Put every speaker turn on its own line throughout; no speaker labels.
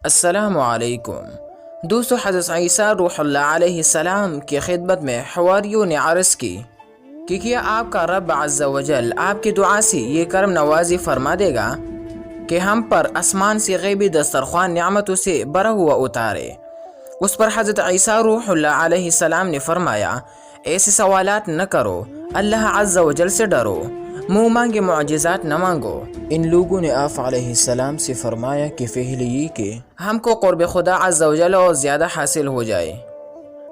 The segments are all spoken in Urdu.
السلام علیکم دوستو، حضرت عیسیٰ روح اللہ علیہ السلام کی خدمت میں حواریوں نے عرض کی کہ کیا آپ کا رب عز و جل آپ کی دعا سے یہ کرم نوازی فرما دے گا کہ ہم پر آسمان سے غیبی دسترخوان نعمتوں سے بھرا ہوا اتارے۔ اس پر حضرت عیسیٰ روح اللہ علیہ السلام نے فرمایا، ایسے سوالات نہ کرو، اللہ عز و جل سے ڈرو، منہ مانگے معجزات نہ مانگو۔ ان لوگوں نے آپ علیہ السلام سے فرمایا کہ پہلے یہ کہ ہم کو قرب خدا عز و جل اور زیادہ حاصل ہو جائے،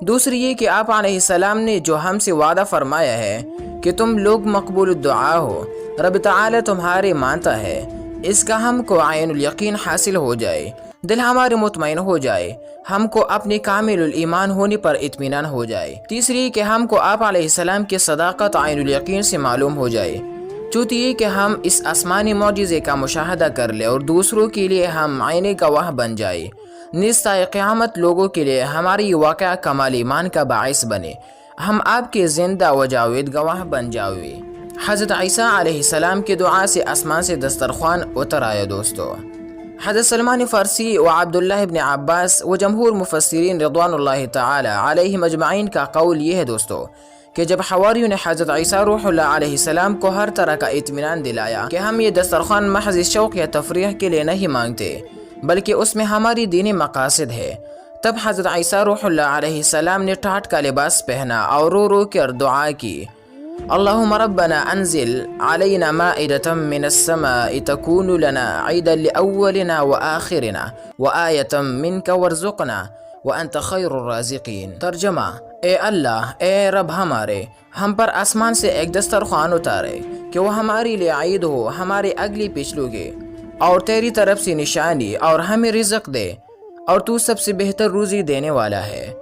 دوسری یہ کہ آپ علیہ السلام نے جو ہم سے وعدہ فرمایا ہے کہ تم لوگ مقبول الدعا ہو، رب تعالی تمہارے مانتا ہے، اس کا ہم کو عین الیقین حاصل ہو جائے، دل ہمارے مطمئن ہو جائے، ہم کو اپنے کامل الایمان ہونے پر اطمینان ہو جائے، تیسری کہ ہم کو آپ علیہ السلام کی صداقت عین الیقین سے معلوم ہو جائے، چوتھی یہ کہ ہم اس آسمانی معجزے کا مشاہدہ کر لیں اور دوسروں کے لیے ہم عین گواہ بن جائے، نیز تا قیامت لوگوں کے لیے ہماری واقعہ کمال ایمان کا باعث بنے، ہم آپ کے زندہ و جاوید گواہ بن جاوے۔ حضرت عیسیٰ علیہ السلام کی دعا سے آسمان سے دسترخوان اتر آیا۔ دوستو، حضرت سلمان فارسی و عبداللہ ابن عباس و جمہور مفسرین رضوان اللہ تعالی علیہم اجمعین کا قول یہ ہے دوستو کہ جب حواریوں نے حضرت عیسیٰ روح اللہ علیہ السلام کو ہر طرح کا اطمینان دلایا کہ ہم یہ دسترخوان محض شوق یا تفریح کے لیے نہیں مانگتے بلکہ اس میں ہماری دینی مقاصد ہے، تب حضرت عیسیٰ روح اللہ علیہ السلام نے ٹاٹ کا لباس پہنا اور رو رو کر دعا کی، اللہم ربنا انزل علینا مائدة من السماء تکون لنا عیدا لأولنا وآخرنا وآیة منک وارزقنا وانت خیر الرازقین۔ ترجمہ، اے اللہ، اے رب ہمارے، ہم پر آسمان سے ایک دسترخوان اتارے کہ وہ ہمارے لیے عید ہو، ہمارے اگلی پچھلوں کے، اور تیری طرف سے نشانی، اور ہمیں رزق دے، اور تو سب سے بہتر روزی دینے والا ہے۔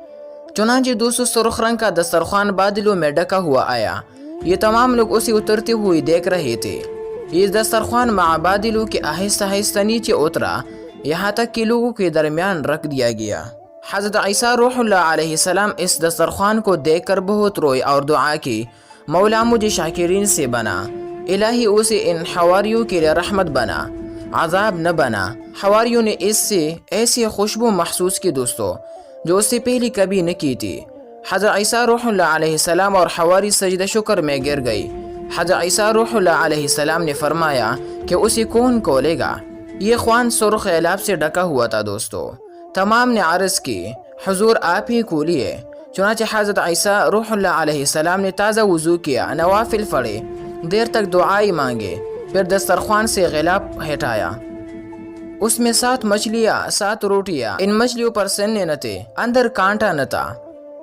چنانچہ دوسروں سرخ رنگ کا دسترخوان بادلوں میں ڈھکا ہوا آیا، یہ تمام لوگ اسے اترتے ہوئے دیکھ رہے تھے۔ یہ دسترخوان مع بادلوں کے آہستہ آہستہ نیچے اترا، یہاں تک کہ لوگوں کے درمیان رکھ دیا گیا۔ حضرت عیسیٰ روح اللہ علیہ السلام اس دسترخوان کو دیکھ کر بہت روئے اور دعا کی، مولا مجھے شاکرین سے بنا، الہی اسے ان حواریوں کے لیے رحمت بنا، عذاب نہ بنا۔ حواریوں نے اس سے ایسی خوشبو محسوس کی دوستو جو اس سے پہلے کبھی نہ کی تھی۔ حضرت عیسیٰ روح اللہ علیہ السلام اور حواری سجدہ شکر میں گر گئی۔ حضرت عیسیٰ روح اللہ علیہ السلام نے فرمایا کہ اسے کون کھولے گا؟ یہ خوان سرخ اعلاب سے ڈھکا ہوا تھا دوستو۔ تمام نے عرض کی، حضور آپ ہی کھولیے۔ چنانچہ حضرت عیسیٰ روح اللہ علیہ السلام نے تازہ وضو کیا، نوافل پڑھے، دیر تک دعائی مانگے، پھر دسترخوان سے غلاف ہٹایا۔ اس میں 7 مچھلیاں، 7 روٹیاں، ان مچھلیوں پر سننے نہ تھے، اندر کانٹا نہ تھا،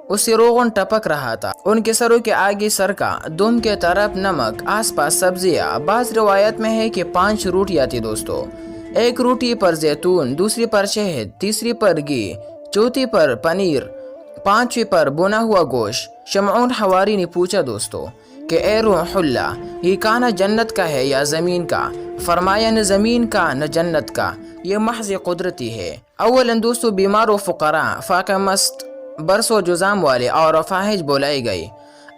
اس سے روغن ٹپک رہا تھا، ان کے سروں کے آگے سرکہ، دم کے طرف نمک، آس پاس سبزیاں۔ بعض روایت میں ہے کہ 5 روٹیاں تھی دوستو، ایک روٹی پر زیتون، دوسری پر شہد، تیسری پر گھی، چوتھی پر پنیر، 5ویں پر بنا ہوا گوشت۔ شمعون حواری نے پوچھا دوستو کہ اے روح اللہ، یہ کھانا جنت کا ہے یا زمین کا؟ فرمایا نہ زمین کا نہ جنت کا، یہ محض قدرتی ہے۔ اولا دوستو بیمار و فقراء، فاقہ مست، برس و جزام والے اور افاہج بلائی گئی۔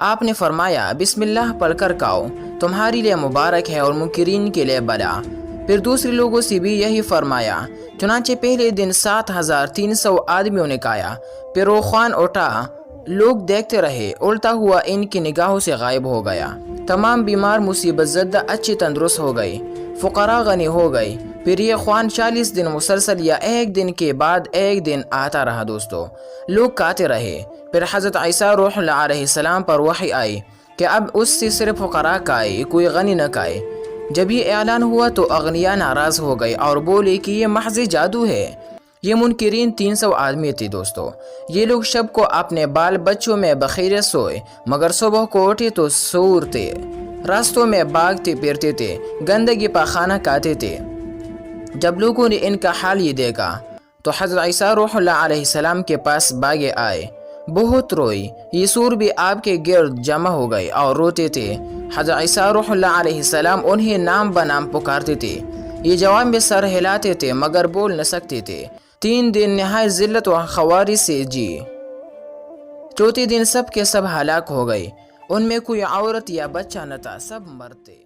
آپ نے فرمایا بسم اللہ پڑھ کر کھاؤ، تمہارے لیے مبارک ہے اور منکرین کے لیے بلا۔ پھر دوسرے لوگوں سے بھی یہی فرمایا۔ چنانچہ پہلے دن 7300 آدمیوں نے کھایا، پھر وہ خوان اٹھا، لوگ دیکھتے رہے، الٹا ہوا ان کی نگاہوں سے غائب ہو گیا۔ تمام بیمار مصیبت زدہ اچھی تندرست ہو گئی، فقراء غنی ہو گئی۔ پھر یہ خوان 40 دن مسلسل یا ایک دن کے بعد ایک دن آتا رہا دوستو، لوگ کھاتے رہے۔ پھر حضرت عیسیٰ روح اللہ علیہ السلام پر وحی آئی کہ اب اس سے صرف فقراء کھائے، کوئی غنی نہ کھائے۔ جب یہ اعلان ہوا تو اغنیاء ناراض ہو گئے اور بولے کہ یہ محض جادو ہے۔ یہ منکرین 300 آدمی تھے دوستو۔ یہ لوگ شب کو اپنے بال بچوں میں بخیرے سوئے، مگر صبح کو اٹھے تو سور تھے، راستوں میں بھاگتے پھرتے تھے، گندگی پاخانہ کھاتے تھے۔ جب لوگوں نے ان کا حال یہ دیکھا تو حضرت عیسیٰ روح اللہ علیہ السلام کے پاس بھاگے آئے، بہت روئی، یہ سور بھی آپ کے گرد جمع ہو گئے اور روتے تھے۔ حضرت عیسیٰ روح اللہ علیہ السلام انہیں نام بنام پکارتے تھے، یہ جواب میں سر ہلاتے تھے مگر بول نہ سکتے تھے۔ 3 دن نہایت ذلت و خواری سے جی، چوتھے دن سب کے سب ہلاک ہو گئے، ان میں کوئی عورت یا بچہ نہ تھا، سب مرتے۔